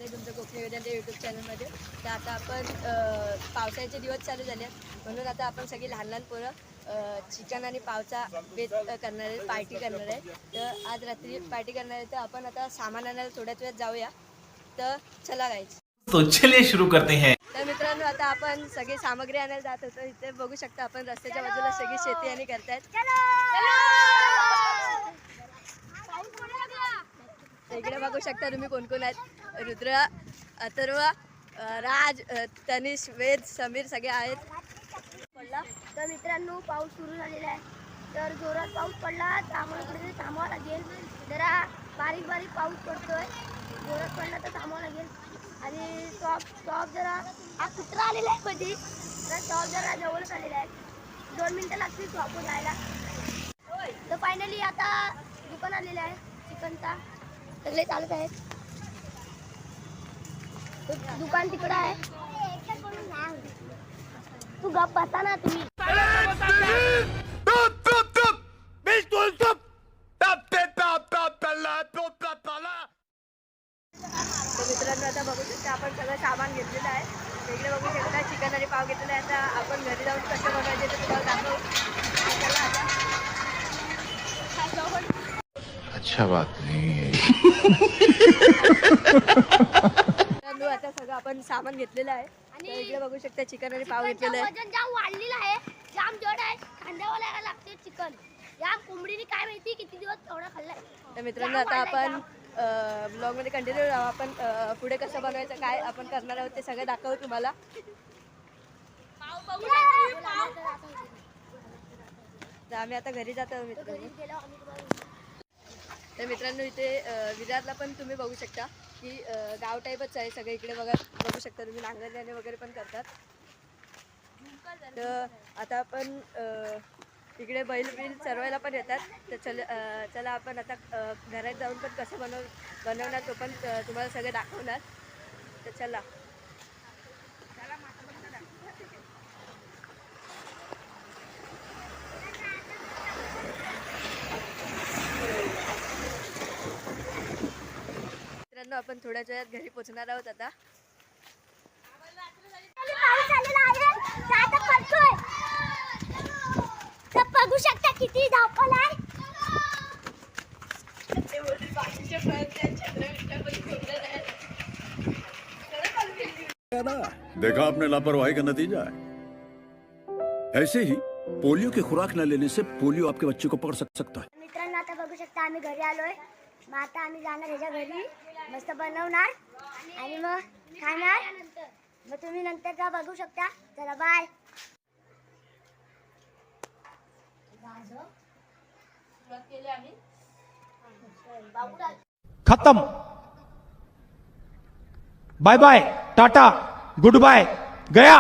आहे तुमचं कोकणी वेदांत यूट्यूब चॅनलमध्ये. तर आता आपण पावसाळ्याचे दिवस चालू झाले आहेत म्हणून आता आपण सगळी लहान लहान पोरं चिकन आणि पावचा बेत करणार आहे, पार्टी करणार आहे. तर आज रात्री पार्टी करणार आहे. तर आपण आता सामान आणायला थोड्याच वेळात जाऊया. तर चला गाईज. तो चलिए शुरू करते हैं. तर मित्रांनो आता आपण सगळी सामग्री आणायला जात होतो. इथे बघू शकता आपण रस्त्याच्या बाजूला सगळी शेती आणि करतायत. इकडे बघू शकता तुम्ही कोण कोण आहेत. रुद्र, अथर्व, राज, तनिष, वेद, समीर सगळे आहेत. पडला तर मित्रांनो पाऊस सुरू झालेला आहे. तर जोरात पाऊस पडला तर आम्हाला कुठेतरी थांबावं लागेल. जरा बारीक बारीक पाऊस पडतोय. जोरात पडला तर थांबावं लागेल. आणि स्टॉप जरा हा कुत्रा आलेला आहे कधी तर स्टॉप जरा जवळच आलेला आहे. 2 मिनिटं लागतील स्टॉपवर जायला. तर फायनली आता दुकान आलेलं आहे चिकनचा. सगळे चालत आहेत. दुकान तिकडं आहे. तू गप बसा ना तुम्ही. तर मित्रांनो आता बघू शकता आपण सगळं सामान घेतलेलं आहे. वेगळे बघू शकता चिकन आणि पाव घेतलेलं आहे. आता आपण घरी जाऊन कसं बनवायचे ते तुम्हाला दाखवू. चला आता अच्छा बात नहीं. आता सगळं आपण सामान घेतलेलं आहे. आणि इकडे बघू शकता चिकन आणि पाव घेतलेलं आहे. वजन जाम वाढलेलं आहे. जाम जड आहे. खांद्यावर लागायला लागते चिकन. या कोंबडीने काय माहिती किती दिवस एवढा खाल्लाय. तर मित्रांनो आता आपण ब्लॉगमध्ये कंटिन्यू राहू. आपण पुढे कसं बनवायचं काय आपण करणार आहोत ते सगळं दाखवू तुम्हाला. तर आम्ही आता घरी जातो मित्रांनो. तर मित्रांनो इथे विरारला पण तुम्ही बघू शकता की गाव टाईपच आहे सगळं. इकडे बघू शकता तुम्ही नांगरण्याने वगैरे पण करतात. तर आता आपण इकडे बैल चरवायला पण येतात. तर चला आपण आता घरात जाऊन पण कसं बनवणार तो पण तुम्हाला सगळं दाखवणार. तर चला. मित्रांनो आपण थोड्याच वेळात घरी पोहोचणार आहोत आता. बघू शकता किती धावपळ आहे. देखा आपने लापरवाही का नतीजा है. ऐसे ही पोलियो की खुराक न लेने से पोलियो आपके बच्चे को पकड़ सकता है. मित्रांनो आता बघू शकता आम्ही घरी आलोय. मग आता आम्ही जाणार ह्याच्या घरी मस्त बनवणार आणि मग खाणार. मग तुम्ही नंतर का बघू शकता. चला बाय. खत्म. Bye bye, tata, goodbye, गया.